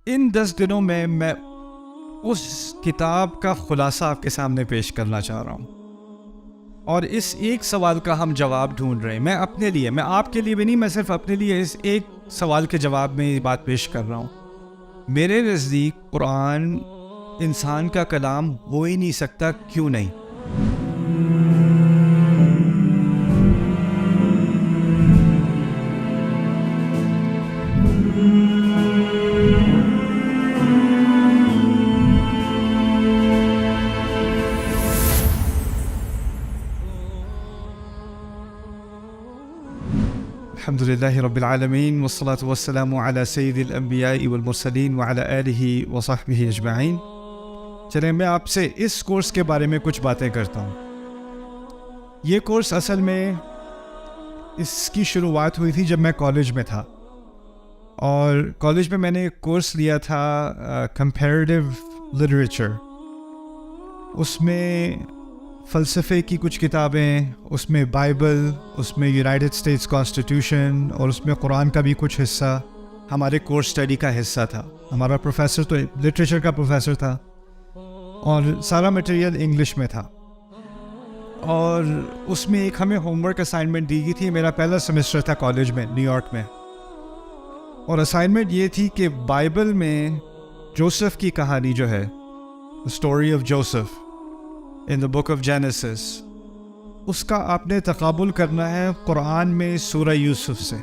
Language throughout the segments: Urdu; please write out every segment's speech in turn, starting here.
ان 10 دنوں میں اس کتاب کا خلاصہ آپ کے سامنے پیش کرنا چاہ رہا ہوں، اور اس ایک سوال کا ہم جواب ڈھونڈ رہے ہیں. میں اپنے لیے، میں آپ کے لیے بھی نہیں، میں صرف اپنے لیے اس ایک سوال کے جواب میں یہ بات پیش کر رہا ہوں. میرے نزدیک قرآن انسان کا کلام ہو ہی نہیں سکتا. کیوں نہیں؟ الحمدللہ رب العالمین والصلاة والسلام علی سید الانبیاء والمرسلین وعلی آلہ وصحبہ اجمعین. چلیں میں آپ سے اس کورس کے بارے میں کچھ باتیں کرتا ہوں. یہ کورس اصل میں اس کی شروعات ہوئی تھی جب میں کالج میں تھا، اور کالج میں نے ایک کورس لیا تھا کمپیریٹیو لٹریچر. اس میں فلسفے کی کچھ کتابیں، اس میں بائبل، اس میں یونائٹڈ اسٹیٹس کانسٹیٹیوشن، اور اس میں قرآن کا بھی کچھ حصہ ہمارے کورس اسٹڈی کا حصہ تھا. ہمارا پروفیسر تو لٹریچر کا پروفیسر تھا، اور سارا مٹیریل انگلش میں تھا. اور اس میں ایک ہمیں ہوم ورک اسائنمنٹ دی گئی تھی. میرا پہلا سیمسٹر تھا کالج میں نیو یارک میں، اور اسائنمنٹ یہ تھی کہ بائبل میں جوسف کی کہانی جو ہے، story of Joseph in the book of Genesis, اس کا آپ نے تقابل کرنا ہے قرآن میں سورہ یوسف سے.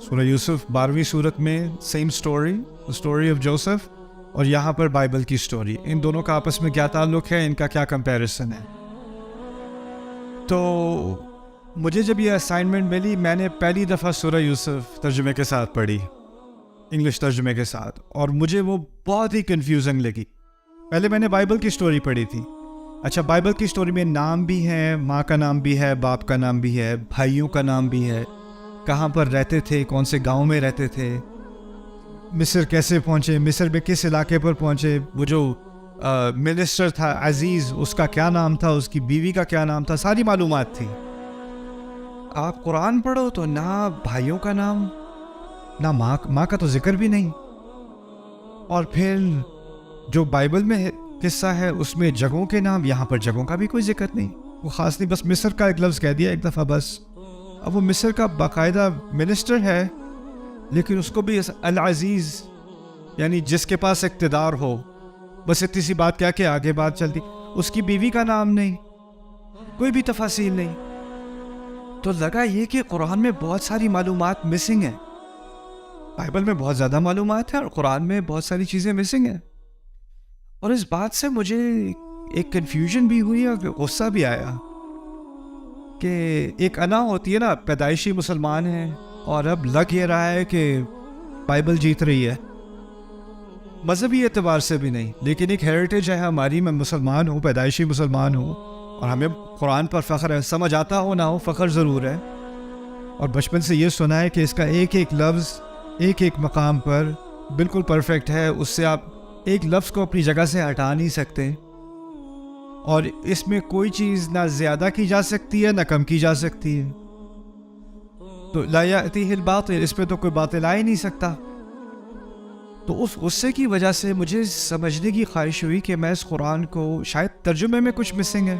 سورہ یوسف 12ویں سورت میں same story, story of Joseph, اور یہاں پر بائبل کی اسٹوری. ان دونوں کا آپس میں کیا تعلق ہے، ان کا کیا کمپیریسن ہے. تو مجھے جب یہ اسائنمنٹ ملی، میں نے پہلی دفعہ سورہ یوسف ترجمے کے ساتھ پڑھی، انگلش ترجمے کے ساتھ، اور مجھے وہ بہت ہی کنفیوزنگ لگی. پہلے میں نے بائبل کی اسٹوری پڑھی تھی. اچھا، بائبل کی اسٹوری میں نام بھی ہے، ماں کا نام بھی ہے، باپ کا نام بھی ہے، بھائیوں کا نام بھی ہے، کہاں پر رہتے تھے، کون سے گاؤں میں رہتے تھے، مصر کیسے پہنچے، مصر میں کس علاقے پر پہنچے، وہ جو منسٹر تھا عزیز، اس کا کیا نام تھا، اس کی بیوی کا کیا نام تھا، ساری معلومات تھی. آپ قرآن پڑھو تو نہ بھائیوں کا نام، نہ ماں کا تو ذکر بھی نہیں. اور پھر جو بائبل میں قصہ ہے اس میں جگہوں کے نام، یہاں پر جگہوں کا بھی کوئی ذکر نہیں. وہ خاص نہیں، بس مصر کا ایک لفظ کہہ دیا ایک دفعہ بس. اب وہ مصر کا باقاعدہ منسٹر ہے، لیکن اس کو بھی العزیز، یعنی جس کے پاس اقتدار ہو، بس اتنی سی بات کیا کہ آگے بات چلتی. اس کی بیوی کا نام نہیں، کوئی بھی تفاصیل نہیں. تو لگا یہ کہ قرآن میں بہت ساری معلومات مسنگ ہیں. بائبل میں بہت زیادہ معلومات ہیں اور قرآن میں بہت ساری چیزیں مسنگ ہیں. اور اس بات سے مجھے ایک کنفیوژن بھی ہوئی اور غصہ بھی آیا کہ ایک انا ہوتی ہے نا، پیدائشی مسلمان ہیں، اور اب لگ یہ رہا ہے کہ بائبل جیت رہی ہے. مذہبی اعتبار سے بھی نہیں، لیکن ایک ہیریٹیج ہے ہماری. میں مسلمان ہوں، پیدائشی مسلمان ہوں، اور ہمیں قرآن پر فخر ہے. سمجھ آتا ہو نہ ہو، فخر ضرور ہے. اور بچپن سے یہ سنا ہے کہ اس کا ایک ایک لفظ ایک ایک مقام پر بالکل پرفیکٹ ہے. اس سے آپ ایک لفظ کو اپنی جگہ سے ہٹا نہیں سکتے، اور اس میں کوئی چیز نہ زیادہ کی جا سکتی ہے نہ کم کی جا سکتی ہے. تو لا یأتیہ الباطل، اس پہ تو کوئی باطل آ ہی نہیں سکتا. تو اس غصے کی وجہ سے مجھے سمجھنے کی خواہش ہوئی کہ میں اس قرآن کو، شاید ترجمے میں کچھ مسنگ ہے،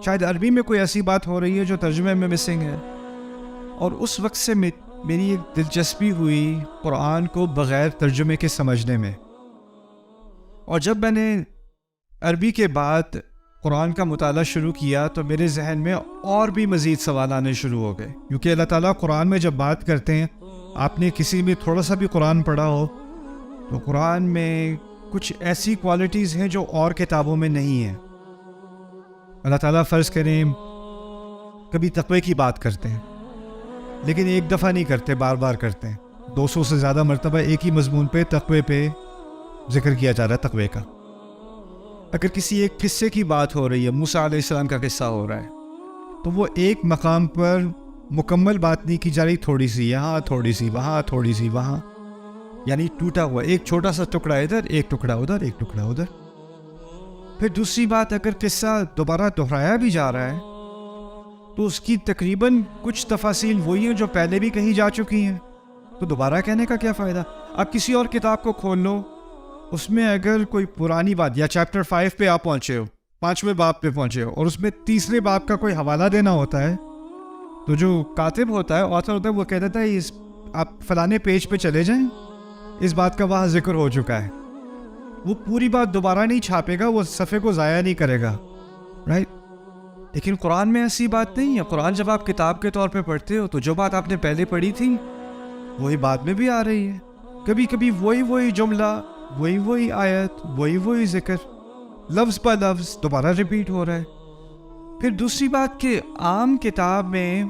شاید عربی میں کوئی ایسی بات ہو رہی ہے جو ترجمے میں مسنگ ہے. اور اس وقت سے میری ایک دلچسپی ہوئی قرآن کو بغیر ترجمے کے سمجھنے میں. اور جب میں نے عربی کے بعد قرآن کا مطالعہ شروع کیا تو میرے ذہن میں اور بھی مزید سوال آنے شروع ہو گئے. کیونکہ اللہ تعالیٰ قرآن میں جب بات کرتے ہیں، آپ نے کسی میں تھوڑا سا بھی قرآن پڑھا ہو تو قرآن میں کچھ ایسی کوالٹیز ہیں جو اور کتابوں میں نہیں ہیں. اللہ تعالیٰ فرض کریں کبھی تقوی کی بات کرتے ہیں، لیکن ایک دفعہ نہیں کرتے، بار بار کرتے ہیں. 200 سے زیادہ مرتبہ ایک ہی مضمون پہ، تقوی پہ ذکر کیا جا رہا ہے، تقوی کا. اگر کسی ایک قصے کی بات ہو رہی ہے، موسیٰ علیہ السلام کا قصہ ہو رہا ہے، تو وہ ایک مقام پر مکمل بات نہیں کی جا رہی، تھوڑی سی یہاں، تھوڑی سی وہاں، تھوڑی سی وہاں، یعنی ٹوٹا ہوا ایک چھوٹا سا ٹکڑا ادھر، ایک ٹکڑا ادھر، ایک ٹکڑا ادھر. پھر دوسری بات، اگر قصہ دوبارہ دہرایا بھی جا رہا ہے تو اس کی تقریباً کچھ تفاصیل وہی ہیں جو پہلے بھی کہی جا چکی ہیں، تو دوبارہ کہنے کا کیا فائدہ. آپ کسی اور کتاب کو کھول لو، اس میں اگر کوئی پرانی بات یا چیپٹر 5 پہ آپ پہنچے ہو، 5ویں باب پہ پہنچے ہو، اور اس میں تیسرے باب کا کوئی حوالہ دینا ہوتا ہے، تو جو کاتب ہوتا ہے، آتھر ہوتا ہے، وہ کہہ دیتا ہے آپ فلانے پیج پہ چلے جائیں، اس بات کا وہاں ذکر ہو چکا ہے. وہ پوری بات دوبارہ نہیں چھاپے گا، وہ صفحے کو ضائع نہیں کرے گا، رائٹ. لیکن قرآن میں ایسی بات نہیں ہے. قرآن جب آپ کتاب کے طور پہ پڑھتے ہو تو جو بات آپ نے پہلے پڑھی تھی وہی بعد میں بھی آ رہی ہے. کبھی کبھی وہی جملہ، وہی آیت، وہی ذکر، لفظ پہ لفظ دوبارہ ریپیٹ ہو رہا ہے. پھر دوسری بات کہ عام کتاب میں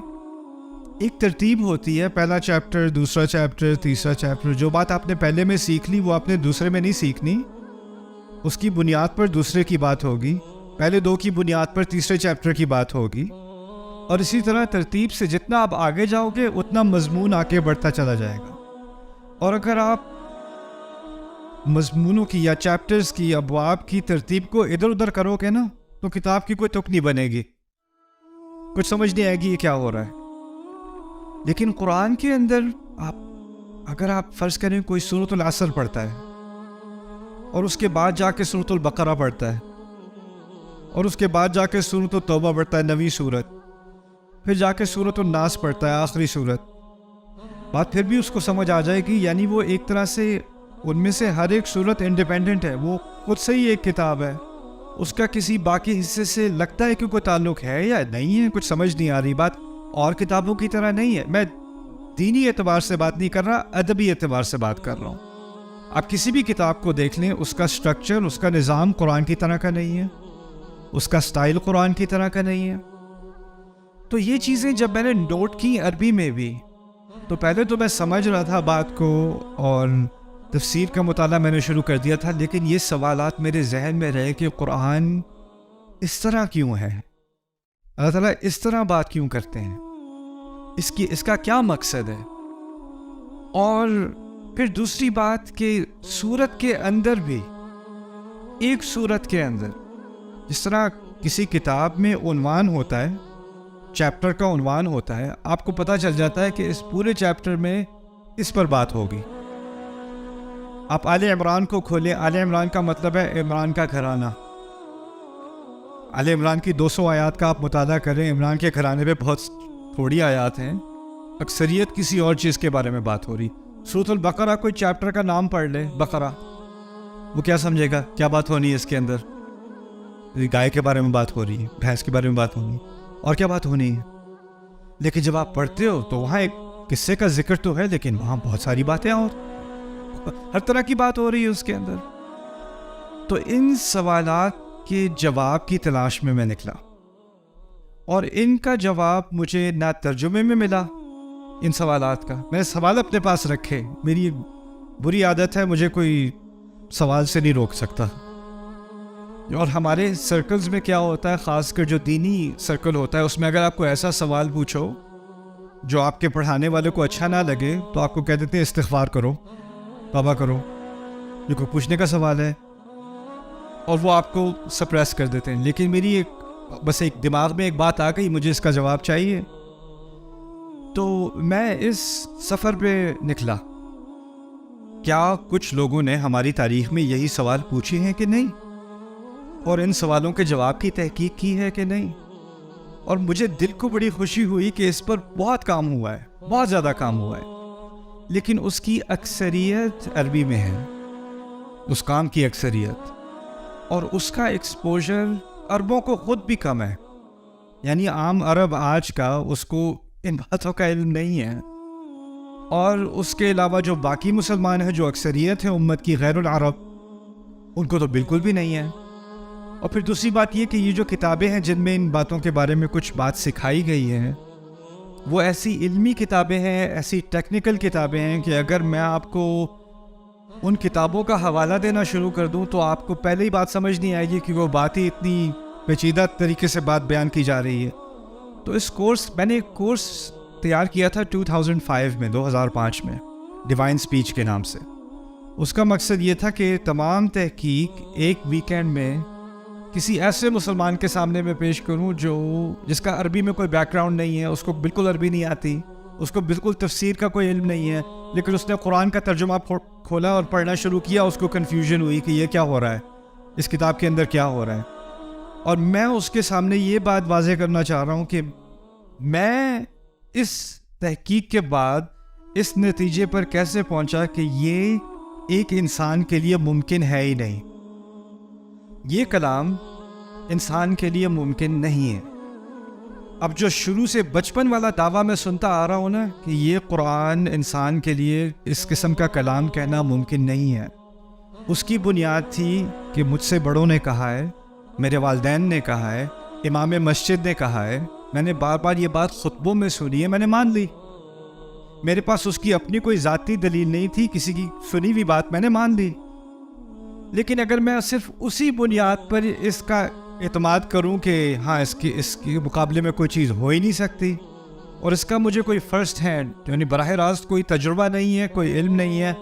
ایک ترتیب ہوتی ہے، پہلا چیپٹر، دوسرا چیپٹر، تیسرا چیپٹر. جو بات آپ نے پہلے میں سیکھ لی وہ آپ نے دوسرے میں نہیں سیکھنی، اس کی بنیاد پر دوسرے کی بات ہوگی، پہلے 2 کی بنیاد پر تیسرے چیپٹر کی بات ہوگی. اور اسی طرح ترتیب سے جتنا آپ آگے جاؤ گے اتنا مضمون آگے بڑھتا چلا جائے گا. اور اگر آپ مضمونوں کی یا چیپٹرز کی، ابواب کی ترتیب کو ادھر ادھر کرو گے نا تو کتاب کی کوئی تک نہیں بنے گی، کچھ سمجھ نہیں آئے گی یہ کیا ہو رہا ہے. لیکن قرآن کے اندر اگر آپ فرض کریں کوئی سورۃ العصر پڑھتا ہے اور اس کے بعد جا کے سورۃ البقرہ پڑھتا ہے اور اس کے بعد جا کے سورۃ التوبہ پڑھتا ہے، 9ویں سورت، پھر جا کے سورۃ الناس پڑھتا ہے، آخری سورت، بات پھر بھی اس کو سمجھ آ جائے گی. یعنی وہ ایک طرح سے ان میں سے ہر ایک سورت انڈیپینڈنٹ ہے، وہ خود سے ہی ایک کتاب ہے، اس کا کسی باقی حصے سے لگتا ہے کہ کوئی تعلق ہے یا نہیں ہے، کچھ سمجھ نہیں آ رہی. بات اور کتابوں کی طرح نہیں ہے. میں دینی اعتبار سے بات نہیں کر رہا، ادبی اعتبار سے بات کر رہا ہوں. آپ کسی بھی کتاب کو دیکھ لیں، اس کا سٹرکچر، اس کا نظام قرآن کی طرح کا نہیں ہے، اس کا سٹائل قرآن کی طرح کا نہیں ہے. تو یہ چیزیں جب میں نے نوٹ کی عربی میں بھی، تو پہلے تو میں سمجھ رہا تھا بات کو اور تفسیر کا مطالعہ میں نے شروع کر دیا تھا، لیکن یہ سوالات میرے ذہن میں رہے کہ قرآن اس طرح کیوں ہے، اللہ تعالیٰ اس طرح بات کیوں کرتے ہیں، اس کا کیا مقصد ہے. اور پھر دوسری بات کہ سورت کے اندر بھی، ایک سورت کے اندر جس طرح کسی کتاب میں عنوان ہوتا ہے، چیپٹر کا عنوان ہوتا ہے، آپ کو پتہ چل جاتا ہے کہ اس پورے چیپٹر میں اس پر بات ہوگی. آپ آل عمران کو کھولیں، آل عمران کا مطلب ہے عمران کا گھرانہ. آل عمران کی 200 آیات کا آپ مطالعہ کریں، عمران کے گھرانے پہ بہت تھوڑی آیات ہیں، اکثریت کسی اور چیز کے بارے میں بات ہو رہی. سورۃ البقرہ کوئی چیپٹر کا نام پڑھ لے، بقرہ، وہ کیا سمجھے گا کیا بات ہونی ہے اس کے اندر؟ گائے کے بارے میں بات ہو رہی ہے، بھینس کے بارے میں بات ہونی، اور کیا بات ہونی ہے. لیکن جب آپ پڑھتے ہو تو وہاں ایک قصے کا ذکر تو ہے، لیکن وہاں بہت ساری باتیں اور ہر طرح کی بات ہو رہی ہے اس کے اندر. تو ان سوالات کے جواب کی تلاش میں نکلا، اور ان کا جواب مجھے نہ ترجمے میں ملا ان سوالات کا. میں نے سوال اپنے پاس رکھے، میری بری عادت ہے، مجھے کوئی سوال سے نہیں روک سکتا. اور ہمارے سرکلز میں کیا ہوتا ہے، خاص کر جو دینی سرکل ہوتا ہے، اس میں اگر آپ کو ایسا سوال پوچھو جو آپ کے پڑھانے والے کو اچھا نہ لگے تو آپ کو کہہ دیتے ہیں استغفار کرو، توبہ کرو، یہ کوئی پوچھنے کا سوال ہے، اور وہ آپ کو سپریس کر دیتے ہیں. لیکن میری بس ایک دماغ میں ایک بات آ گئی، مجھے اس کا جواب چاہیے. تو میں اس سفر پہ نکلا. کیا کچھ لوگوں نے ہماری تاریخ میں یہی سوال پوچھے ہیں کہ نہیں، اور ان سوالوں کے جواب کی تحقیق کی ہے کہ نہیں. اور مجھے دل کو بڑی خوشی ہوئی کہ اس پر بہت کام ہوا ہے، بہت زیادہ کام ہوا ہے، لیکن اس کی اکثریت عربی میں ہے، اس کام کی اکثریت، اور اس کا ایکسپوجر عربوں کو خود بھی کم ہے. یعنی عام عرب آج کا اس کو ان باتوں کا علم نہیں ہے. اور اس کے علاوہ جو باقی مسلمان ہیں، جو اکثریت ہے امت کی غیر العرب، ان کو تو بالکل بھی نہیں ہے. اور پھر دوسری بات یہ کہ یہ جو کتابیں ہیں جن میں ان باتوں کے بارے میں کچھ بات سکھائی گئی ہے، وہ ایسی علمی کتابیں ہیں، ایسی ٹیکنیکل کتابیں ہیں کہ اگر میں آپ کو ان کتابوں کا حوالہ دینا شروع کر دوں تو آپ کو پہلے ہی بات سمجھ نہیں آئے گی کہ وہ بات ہی اتنی پیچیدہ طریقے سے بات بیان کی جا رہی ہے. تو اس کورس، میں نے ایک کورس تیار کیا تھا 2005 میں، 2005 میں، ڈیوائن سپیچ کے نام سے. اس کا مقصد یہ تھا کہ تمام تحقیق ایک ویکینڈ میں کسی ایسے مسلمان کے سامنے میں پیش کروں جس کا عربی میں کوئی بیک گراؤنڈ نہیں ہے، اس کو بالکل عربی نہیں آتی، اس کو بالکل تفسیر کا کوئی علم نہیں ہے، لیکن اس نے قرآن کا ترجمہ کھولا اور پڑھنا شروع کیا، اس کو کنفیوژن ہوئی کہ یہ کیا ہو رہا ہے، اس کتاب کے اندر کیا ہو رہا ہے۔ اور میں اس کے سامنے یہ بات واضح کرنا چاہ رہا ہوں کہ میں اس تحقیق کے بعد اس نتیجے پر کیسے پہنچا کہ یہ ایک انسان کے لیے ممکن ہے ہی نہیں، یہ کلام انسان کے لیے ممکن نہیں ہے۔ اب جو شروع سے بچپن والا دعویٰ میں سنتا آ رہا ہوں نا کہ یہ قرآن انسان کے لیے اس قسم کا کلام کہنا ممکن نہیں ہے، اس کی بنیاد تھی کہ مجھ سے بڑوں نے کہا ہے، میرے والدین نے کہا ہے، امام مسجد نے کہا ہے، میں نے بار بار یہ بات خطبوں میں سنی ہے، میں نے مان لی۔ میرے پاس اس کی اپنی کوئی ذاتی دلیل نہیں تھی، کسی کی سنی ہوئی بات میں نے مان لی۔ لیکن اگر میں صرف اسی بنیاد پر اس کا اعتماد کروں کہ ہاں اس کے مقابلے میں کوئی چیز ہو ہی نہیں سکتی، اور اس کا مجھے کوئی فرسٹ ہینڈ یعنی براہ راست کوئی تجربہ نہیں ہے، کوئی علم نہیں ہے،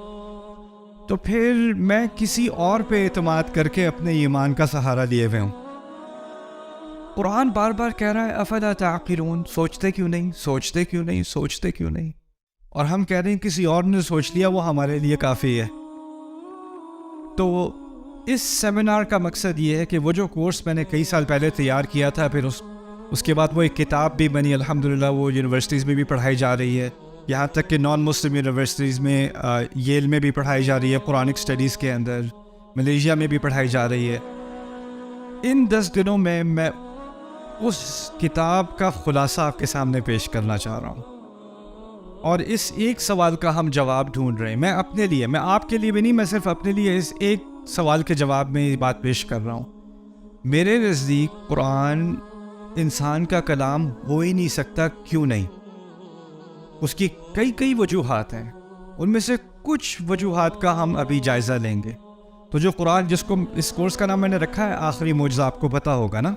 تو پھر میں کسی اور پہ اعتماد کر کے اپنے ایمان کا سہارا لیے ہوئے ہوں۔ قرآن بار بار کہہ رہا ہے افلا تعقلون، سوچتے کیوں نہیں، سوچتے کیوں نہیں، سوچتے کیوں نہیں، اور ہم کہہ رہے ہیں کسی اور نے سوچ لیا وہ ہمارے لیے کافی ہے۔ تو اس سیمینار کا مقصد یہ ہے کہ وہ جو کورس میں نے کئی سال پہلے تیار کیا تھا، پھر اس کے بعد وہ ایک کتاب بھی بنی، الحمدللہ وہ یونیورسٹیز میں بھی پڑھائی جا رہی ہے، یہاں تک کہ نان مسلم یونیورسٹیز میں ییل میں بھی پڑھائی جا رہی ہے، قرآنک اسٹڈیز کے اندر ملیشیا میں بھی پڑھائی جا رہی ہے۔ ان 10 دنوں میں اس کتاب کا خلاصہ آپ کے سامنے پیش کرنا چاہ رہا ہوں، اور اس ایک سوال کا ہم جواب ڈھونڈ رہے ہیں۔ میں اپنے لیے، میں آپ کے لیے بھی نہیں، میں صرف اپنے لیے اس ایک سوال کے جواب میں یہ بات پیش کر رہا ہوں۔ میرے نزدیک قرآن انسان کا کلام ہو ہی نہیں سکتا، کیوں نہیں؟ اس کی کئی وجوہات ہیں، ان میں سے کچھ وجوہات کا ہم ابھی جائزہ لیں گے۔ تو جو قرآن، جس کو اس کورس کا نام میں نے رکھا ہے آخری معجزہ، آپ کو پتہ ہوگا نا،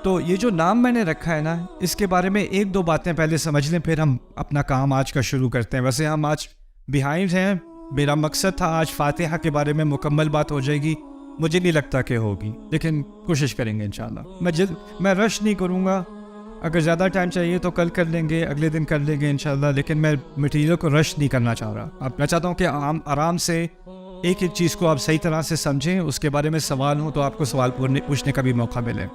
تو یہ جو نام میں نے رکھا ہے نا، اس کے بارے میں ایک دو باتیں پہلے سمجھ لیں، پھر ہم اپنا کام آج کا شروع کرتے ہیں۔ ویسے ہم آج بیہائنڈ ہیں، میرا مقصد تھا آج فاتحہ کے بارے میں مکمل بات ہو جائے گی، مجھے نہیں لگتا کہ ہوگی، لیکن کوشش کریں گے انشاءاللہ۔ میں رش نہیں کروں گا، اگر زیادہ ٹائم چاہیے تو کل کر لیں گے، اگلے دن کر لیں گے انشاءاللہ، لیکن میں مٹیریل کو رش نہیں کرنا چاہ رہا۔ اب میں چاہتا ہوں کہ آرام سے ایک چیز کو آپ صحیح طرح سے سمجھیں، اس کے بارے میں سوال ہوں تو آپ کو سوال پوچھنے کا بھی موقع ملے۔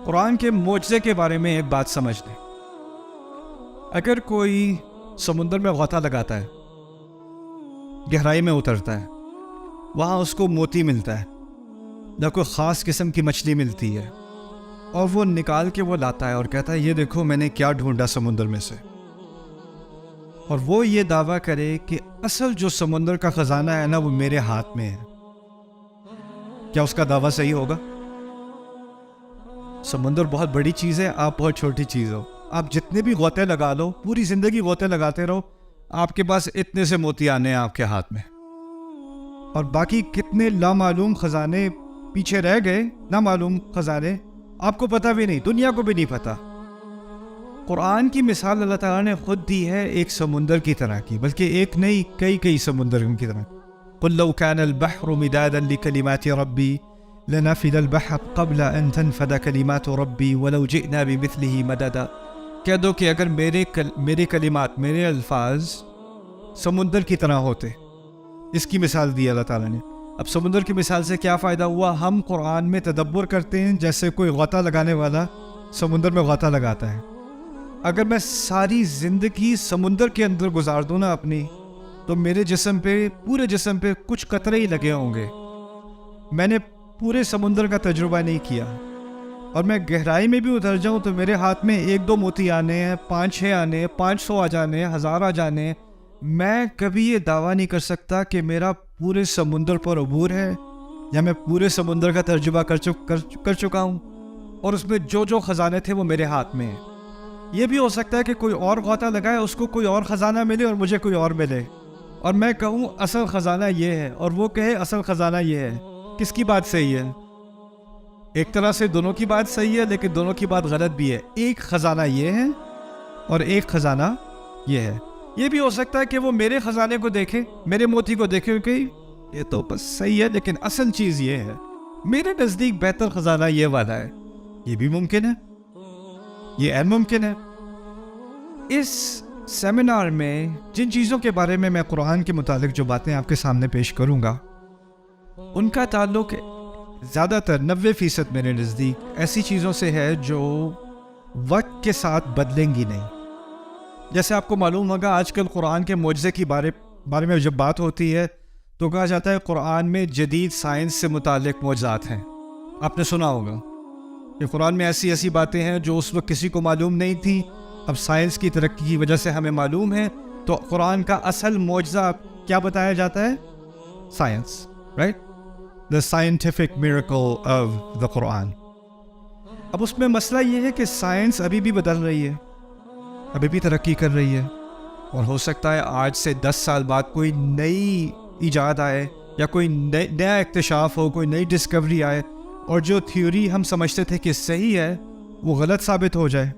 قرآن کے معجزے کے بارے میں ایک بات سمجھ لیں۔ اگر کوئی سمندر میں غوطہ لگاتا ہے، گہرائی میں اترتا ہے، وہاں اس کو موتی ملتا ہے یا کوئی خاص قسم کی مچھلی ملتی ہے، اور وہ نکال کے وہ لاتا ہے اور کہتا ہے یہ دیکھو میں نے کیا ڈھونڈا سمندر میں سے، اور وہ یہ دعویٰ کرے کہ اصل جو سمندر کا خزانہ ہے نا وہ میرے ہاتھ میں ہے، کیا اس کا دعویٰ صحیح ہوگا؟ سمندر بہت بڑی چیز ہے، آپ بہت چھوٹی چیز ہو، آپ جتنے بھی غوطے لگا لو، پوری زندگی غوطے لگاتے رہو، آپ کے پاس اتنے سے موتی آنے ہیں آپ کے ہاتھ میں، اور باقی کتنے لامعلوم خزانے پیچھے رہ گئے، نامعلوم خزانے آپ کو پتہ بھی نہیں، دنیا کو بھی نہیں پتہ۔ قرآن کی مثال اللہ تعالیٰ نے خود دی ہے ایک سمندر کی طرح کی، بلکہ ایک نہیں کئی سمندر کی طرح۔ قُلْ لَوْ كَانَ الْبَحْرُ مِدَادًا لِكَلِمَاتِ رَبِّي لَنَفِدَ الْبَحْرُ قَبْلَ أَن تَنْفَدَ كَلِمَاتُ رَبِّي وَلَوْ جِئْنَا بِمِثْلِهِ مَدَدًا۔ کہہ دو کہ اگر میرے کلمات، میرے الفاظ سمندر کی طرح ہوتے، اس کی مثال دی اللہ تعالیٰ نے۔ اب سمندر کی مثال سے کیا فائدہ ہوا؟ ہم قرآن میں تدبر کرتے ہیں جیسے کوئی غوطہ لگانے والا سمندر میں غوطہ لگاتا ہے۔ اگر میں ساری زندگی سمندر کے اندر گزار دوں نا اپنی، تو میرے جسم پہ، پورے جسم پہ کچھ قطرے ہی لگے ہوں گے، میں نے پورے سمندر کا تجربہ نہیں کیا۔ اور میں گہرائی میں بھی اتر جاؤں تو میرے ہاتھ میں 1-2 موتی آنے ہیں، 5-6 آنے ہیں، 500 آ جانے ہیں، 1000 آ جانے ہیں۔ میں کبھی یہ دعویٰ نہیں کر سکتا کہ میرا پورے سمندر پر عبور ہے، یا میں پورے سمندر کا تجربہ کر چکا ہوں، اور اس میں جو خزانے تھے وہ میرے ہاتھ میں ہیں۔ یہ بھی ہو سکتا ہے کہ کوئی اور غوطہ لگائے، اس کو کوئی اور خزانہ ملے اور مجھے کوئی اور ملے، اور میں کہوں اصل خزانہ یہ ہے، اور وہ کہے اصل خزانہ یہ ہے۔ کس کی بات صحیح ہے؟ ایک طرح سے دونوں کی بات صحیح ہے، لیکن دونوں کی بات غلط بھی ہے۔ ایک خزانہ یہ ہے اور ایک خزانہ یہ ہے۔ یہ بھی ہو سکتا ہے کہ وہ میرے خزانے کو دیکھے، میرے موتی کو دیکھے کہ یہ تو بس صحیح ہے، لیکن اصل چیز یہ ہے، میرے نزدیک بہتر خزانہ یہ والا ہے۔ یہ بھی ممکن ہے، یہ عین ممکن ہے۔ اس سیمینار میں جن چیزوں کے بارے میں قرآن کے متعلق جو باتیں آپ کے سامنے پیش کروں گا ان کا تعلق زیادہ تر 90% میرے نزدیک ایسی چیزوں سے ہے جو وقت کے ساتھ بدلیں گی نہیں. جیسے آپ کو معلوم ہوگا آج کل قرآن کے معجزے کی بارے میں جب بات ہوتی ہے تو کہا جاتا ہے قرآن میں جدید سائنس سے متعلق معجزات ہیں. آپ نے سنا ہوگا کہ قرآن میں ایسی باتیں ہیں جو اس وقت کسی کو معلوم نہیں تھی, اب سائنس کی ترقی کی وجہ سے ہمیں معلوم ہے. تو قرآن کا اصل معجزہ کیا بتایا جاتا ہے؟ Science, right? The scientific miracle of the قرآن. اب اس میں مسئلہ یہ ہے کہ سائنس ابھی بھی بدل رہی ہے, ابھی بھی ترقی کر رہی ہے, اور ہو سکتا ہے آج سے 10 سال بعد کوئی نئی ایجاد آئے یا کوئی نیا اکتشاف ہو, کوئی نئی ڈسکوری آئے, اور جو تھیوری ہم سمجھتے تھے کہ صحیح ہے وہ غلط ثابت ہو جائے.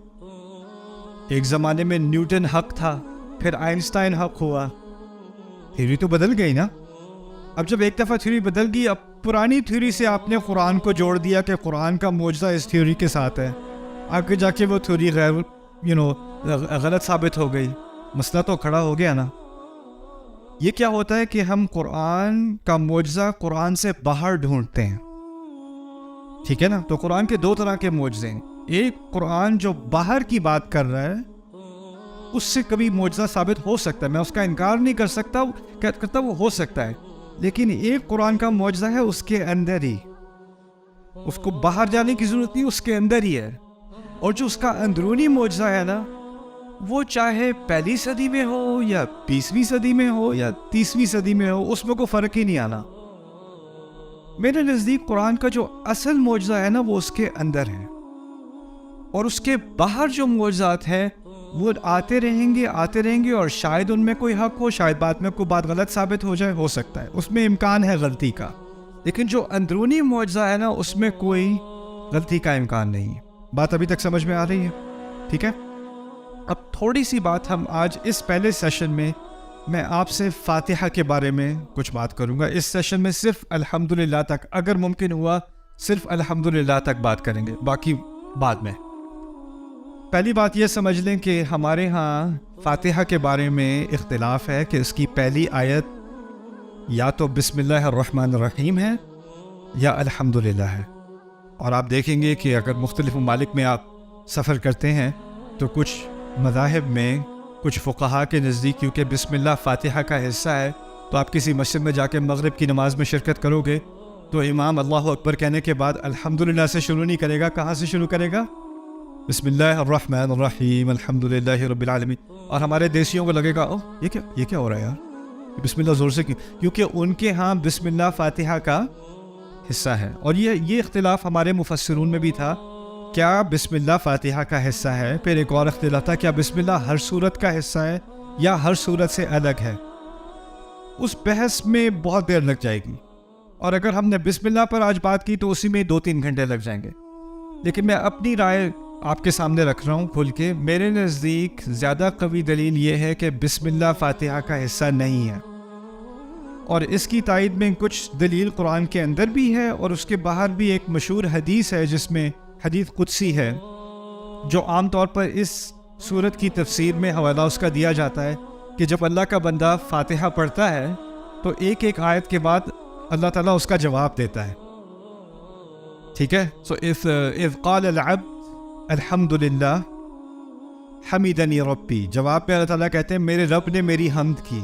ایک زمانے میں نیوٹن حق تھا, پھر آئنسٹائن حق ہوا. تھیوری تو بدل گئی نا. اب جب ایک دفعہ تھیوری بدل گئی, اب پرانی تھیوری سے آپ نے قرآن کو جوڑ دیا کہ قرآن کا معجزہ اس تھیوری کے ساتھ ہے, آگے جا کے وہ تھیوری غلط ثابت ہو گئی. مسئلہ تو کھڑا ہو گیا نا. یہ کیا ہوتا ہے کہ ہم قرآن کا معجزہ قرآن سے باہر ڈھونڈتے ہیں, ٹھیک ہے نا. تو قرآن کے 2 طرح کے معجزے ہیں. ایک قرآن جو باہر کی بات کر رہا ہے اس سے کبھی معجزہ ثابت ہو سکتا ہے, میں اس کا انکار نہیں کر سکتا, کرتا وہ ہو سکتا ہے. لیکن ایک قرآن کا معجزہ ہے اس کے اندر ہی, اس کو باہر جانے کی ضرورت نہیں, اس کے اندر ہی ہے. اور جو اس کا اندرونی معجزہ ہے نا, وہ چاہے 1 صدی میں ہو یا 20ویں صدی میں ہو یا 30ویں صدی میں ہو, اس میں کوئی فرق ہی نہیں آنا. میرے نزدیک قرآن کا جو اصل معجزہ ہے نا وہ اس کے اندر ہے, اور اس کے باہر جو معجزات ہیں وہ آتے رہیں گے, اور شاید ان میں کوئی حق ہو, شاید بعد میں کوئی بات غلط ثابت ہو جائے, ہو سکتا ہے اس میں امکان ہے غلطی کا. لیکن جو اندرونی معجزہ ہے نا اس میں کوئی غلطی کا امکان نہیں ہے. بات ابھی تک سمجھ میں آ رہی ہے؟ ٹھیک ہے. اب تھوڑی سی بات ہم آج اس پہلے سیشن میں آپ سے فاتحہ کے بارے میں کچھ بات کروں گا. اس سیشن میں صرف الحمدللہ تک, اگر ممکن ہوا صرف الحمدللہ تک بات کریں گے, باقی بعد میں. پہلی بات یہ سمجھ لیں کہ ہمارے ہاں فاتحہ کے بارے میں اختلاف ہے کہ اس کی پہلی آیت یا تو بسم اللہ الرحمن الرحیم ہے یا الحمدللہ ہے. اور آپ دیکھیں گے کہ اگر مختلف ممالک میں آپ سفر کرتے ہیں تو کچھ مذاہب میں, کچھ فقہا کے نزدیک کیونکہ بسم اللہ فاتحہ کا حصہ ہے, تو آپ کسی مسجد میں جا کے مغرب کی نماز میں شرکت کرو گے تو امام اللہ اکبر کہنے کے بعد الحمدللہ سے شروع نہیں کرے گا. کہاں سے شروع کرے گا؟ بسم اللہ الرحمن الرحیم الحمدللہ رب العالمین. اور ہمارے دیسیوں کو لگے گا یہ کیا ہو رہا ہے یار, بسم اللہ زور سے کیوں؟ کیونکہ ان کے ہاں بسم اللہ فاتحہ کا حصہ ہے. اور یہ اختلاف ہمارے مفسرون میں بھی تھا, کیا بسم اللہ فاتحہ کا حصہ ہے. پھر ایک اور اختلاف تھا, کیا بسم اللہ ہر سورت کا حصہ ہے یا ہر سورت سے الگ ہے. اس بحث میں بہت دیر لگ جائے گی, اور اگر ہم نے بسم اللہ پر آج بات کی تو اسی میں 2-3 گھنٹے لگ جائیں گے. لیکن میں اپنی رائے آپ کے سامنے رکھ رہا ہوں کھل کے. میرے نزدیک زیادہ قوی دلیل یہ ہے کہ بسم اللہ فاتحہ کا حصہ نہیں ہے, اور اس کی تائید میں کچھ دلیل قرآن کے اندر بھی ہے, اور اس کے باہر بھی ایک مشہور حدیث ہے جس میں حدیث قدسی ہے, جو عام طور پر اس سورت کی تفسیر میں حوالہ اس کا دیا جاتا ہے کہ جب اللہ کا بندہ فاتحہ پڑھتا ہے تو ایک آیت کے بعد اللہ تعالیٰ اس کا جواب دیتا ہے. ٹھیک ہے. سو اذ قال العبد الحمدللہ حمیدنی ربی, جواب پہ اللہ تعالیٰ کہتے ہیں میرے رب نے میری حمد کی.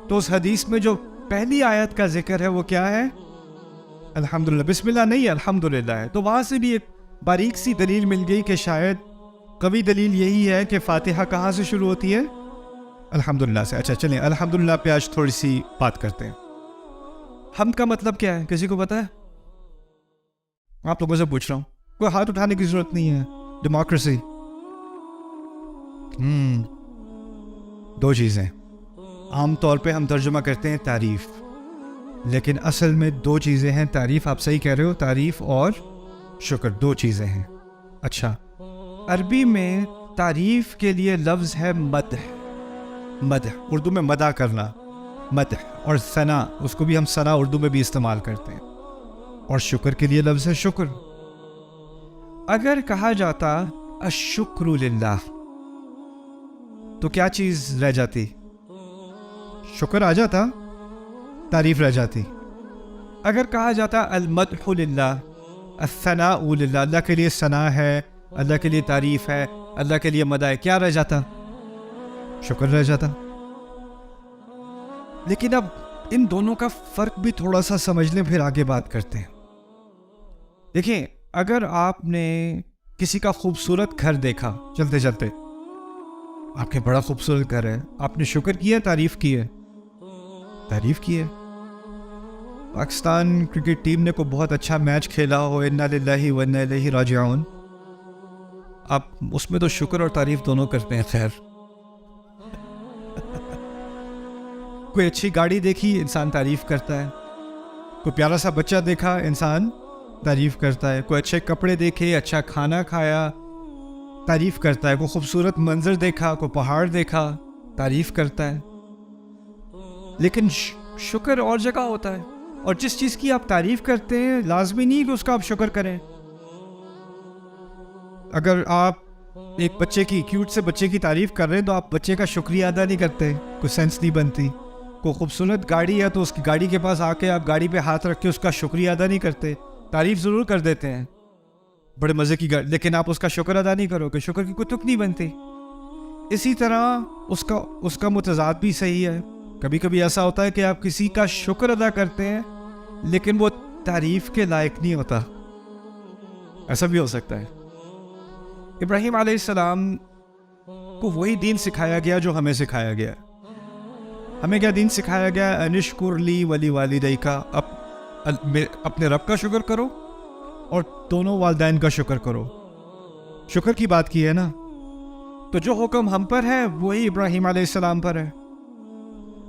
تو اس حدیث میں جو پہلی آیت کا ذکر ہے وہ کیا ہے؟ الحمدللہ. بسم اللہ نہیں ہے, الحمدللہ ہے. تو وہاں سے بھی ایک باریک سی دلیل مل گئی کہ شاید قوی دلیل یہی ہے کہ فاتحہ کہاں سے شروع ہوتی ہے؟ الحمدللہ سے. اچھا چلیں الحمدللہ پہ آج تھوڑی سی بات کرتے ہیں. حمد کا مطلب کیا ہے, کسی کو پتہ ہے؟ آپ لوگوں سے پوچھ رہا ہوں, کوئی ہاتھ اٹھانے کی ضرورت نہیں ہے. ڈیموکریسی. 2 چیزیں عام طور پہ ہم ترجمہ کرتے ہیں تعریف, لیکن اصل میں 2 چیزیں ہیں. تعریف, آپ صحیح کہہ رہے ہو, تعریف اور شکر 2 چیزیں ہیں. اچھا, عربی میں تعریف کے لیے لفظ ہے مدح. مدح اردو میں مدح کرنا, مدح. اور ثنا, اس کو بھی ہم ثنا اردو میں بھی استعمال کرتے ہیں. اور شکر کے لیے لفظ ہے شکر. اگر کہا جاتا الشکر للہ تو کیا چیز رہ جاتی؟ شکر آ جاتا، تعریف رہ جاتی. اگر کہا جاتا المدح للہ، الثناء للہ، اللہ کے لیے ثنا ہے، اللہ کے لیے تعریف ہے، اللہ کے لیے مدح ہے، کیا رہ جاتا؟ شکر رہ جاتا. لیکن اب ان دونوں کا فرق بھی تھوڑا سا سمجھ لیں، پھر آگے بات کرتے ہیں. دیکھیں، اگر آپ نے کسی کا خوبصورت گھر دیکھا چلتے چلتے، آپ کے بڑا خوبصورت گھر ہے، آپ نے شکر کیا، تعریف کی ہے؟ تعریف کی ہے. پاکستان کرکٹ ٹیم نے کوئی بہت اچھا میچ کھیلا ہو، انا للہ و انا الیہ راجعون، آپ اس میں تو شکر اور تعریف دونوں کرتے ہیں. خیر، کوئی اچھی گاڑی دیکھی، انسان تعریف کرتا ہے. کوئی پیارا سا بچہ دیکھا، انسان تعریف کرتا ہے. کوئی اچھے کپڑے دیکھے، اچھا کھانا کھایا، تعریف کرتا ہے. کوئی خوبصورت منظر دیکھا، کوئی پہاڑ دیکھا، تعریف کرتا ہے. لیکن شکر اور جگہ ہوتا ہے، اور جس چیز کی آپ تعریف کرتے ہیں لازمی نہیں کہ اس کا آپ شکر کریں. اگر آپ ایک بچے کی، کیوٹ سے بچے کی تعریف کر رہے ہیں تو آپ بچے کا شکریہ ادا نہیں کرتے، کوئی سینس نہیں بنتی. کوئی خوبصورت گاڑی ہے تو اس کی گاڑی کے پاس آ کے آپ گاڑی پہ ہاتھ رکھ کے اس کا شکریہ ادا نہیں کرتے، تعریف ضرور کر دیتے ہیں، بڑے مزے کی گاڑی، لیکن آپ اس کا شکر ادا نہیں کرو کہ شکر کی کوئی تک نہیں بنتی. اسی طرح اس کا متضاد بھی صحیح ہے. کبھی کبھی ایسا ہوتا ہے کہ آپ کسی کا شکر ادا کرتے ہیں لیکن وہ تعریف کے لائق نہیں ہوتا. ایسا بھی ہو سکتا ہے. ابراہیم علیہ السلام کو وہی دین سکھایا گیا جو ہمیں سکھایا گیا. ہمیں کیا دین سکھایا گیا؟ انشکر لی ولی والدیک، اپنے رب کا شکر کرو اور دونوں والدین کا شکر کرو. شکر کی بات کی ہے نا، تو جو حکم ہم پر ہے وہی ابراہیم علیہ السلام پر ہے.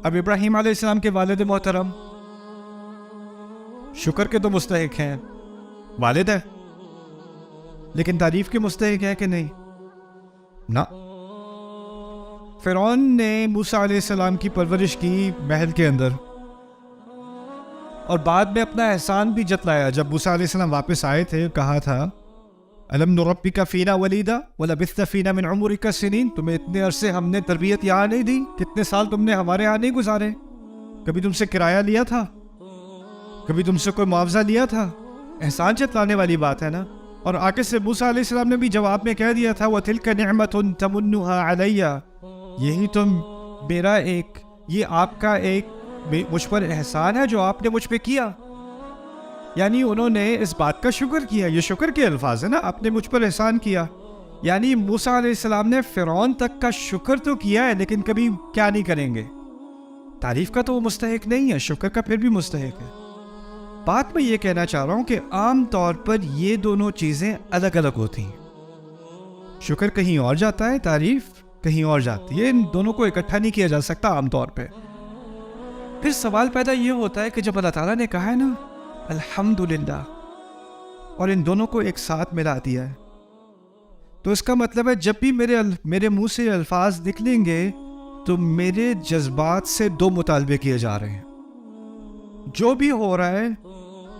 اب ابراہیم علیہ السلام کے والد محترم شکر کے تو مستحق ہیں، والد ہے، لیکن تعریف کے مستحق ہے کہ نہیں؟ نہ. فرعون نے موسیٰ علیہ السلام کی پرورش کی محل کے اندر، اور بعد میں اپنا احسان بھی جتلایا. جب موسیٰ علیہ السلام واپس آئے تھے، کہا تھا الم نربک فینا ولیدا ولبثت فینا من عمرک سنین، تمہیں اتنے عرصے ہم نے تربیت یہاں نہیں دی، کتنے سال تم نے ہمارے یہاں نہیں گزارے، کبھی تم سے کرایہ لیا تھا، کبھی تم سے کوئی معاوضہ لیا تھا؟ احسان جتلانے والی بات ہے نا. اور آگے سے موسیٰ علیہ السلام نے بھی جواب میں کہہ دیا تھا وَتِلْكَ نِعْمَةٌ تَمُنُّهَا عَلَيَّ، یہی تم میرا یہ آپ کا ایک مجھ پر احسان ہے جو آپ نے مجھ پہ کیا. یعنی انہوں نے اس بات کا شکر کیا. یہ شکر کے الفاظ ہیں نا، آپ نے مجھ پر احسان کیا. یعنی موسیٰ علیہ السلام نے فرعون تک کا شکر تو کیا ہے، لیکن کبھی کیا نہیں کریں گے؟ تعریف کا تو وہ مستحق نہیں ہے، شکر کا پھر بھی مستحق ہے. بات میں یہ کہنا چاہ رہا ہوں کہ عام طور پر یہ دونوں چیزیں الگ الگ ہوتی ہیں. شکر کہیں اور جاتا ہے، تعریف کہیں اور جاتی ہے. ان دونوں کو اکٹھا نہیں کیا جا سکتا عام طور پہ. پھر سوال پیدا یہ ہوتا ہے کہ جب اللہ تعالیٰ نے کہا ہے نا الحمدللہ، اور ان دونوں کو ایک ساتھ ملا دیا ہے، تو اس کا مطلب ہے جب بھی میرے منہ سے الفاظ نکلیں گے تو میرے جذبات سے دو مطالبے کیے جا رہے ہیں. جو بھی ہو رہا ہے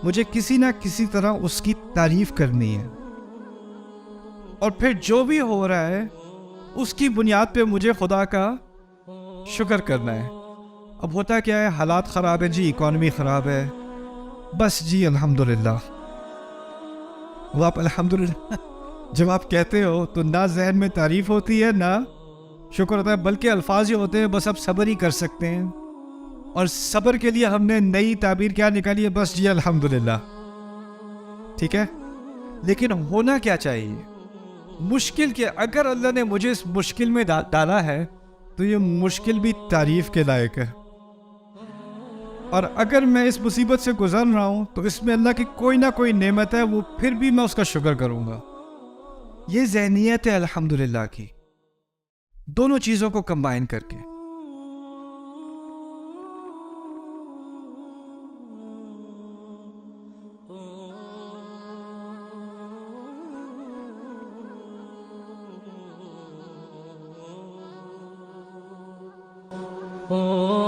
مجھے کسی نہ کسی طرح اس کی تعریف کرنی ہے، اور پھر جو بھی ہو رہا ہے اس کی بنیاد پہ مجھے خدا کا شکر کرنا ہے. اب ہوتا کیا ہے، حالات خراب ہیں جی، اکانومی خراب ہے، بس جی الحمدللہ. وہ آپ الحمدللہ جب آپ کہتے ہو تو نہ ذہن میں تعریف ہوتی ہے نہ شکر ہوتا ہے، بلکہ الفاظ یہ ہوتے ہیں بس اب صبر ہی کر سکتے ہیں. اور صبر کے لیے ہم نے نئی تعبیر کیا نکالی ہے؟ بس جی الحمدللہ. ٹھیک ہے، لیکن ہونا کیا چاہیے؟ مشکل کے اگر اللہ نے مجھے اس مشکل میں ڈالا ہے تو یہ مشکل بھی تعریف کے لائق ہے. اور اگر میں اس مصیبت سے گزر رہا ہوں تو اس میں اللہ کی کوئی نہ کوئی نعمت ہے، وہ پھر بھی میں اس کا شکر کروں گا. یہ ذہنیت ہے الحمدللہ کی، دونوں چیزوں کو کمبائن کر کے. Oh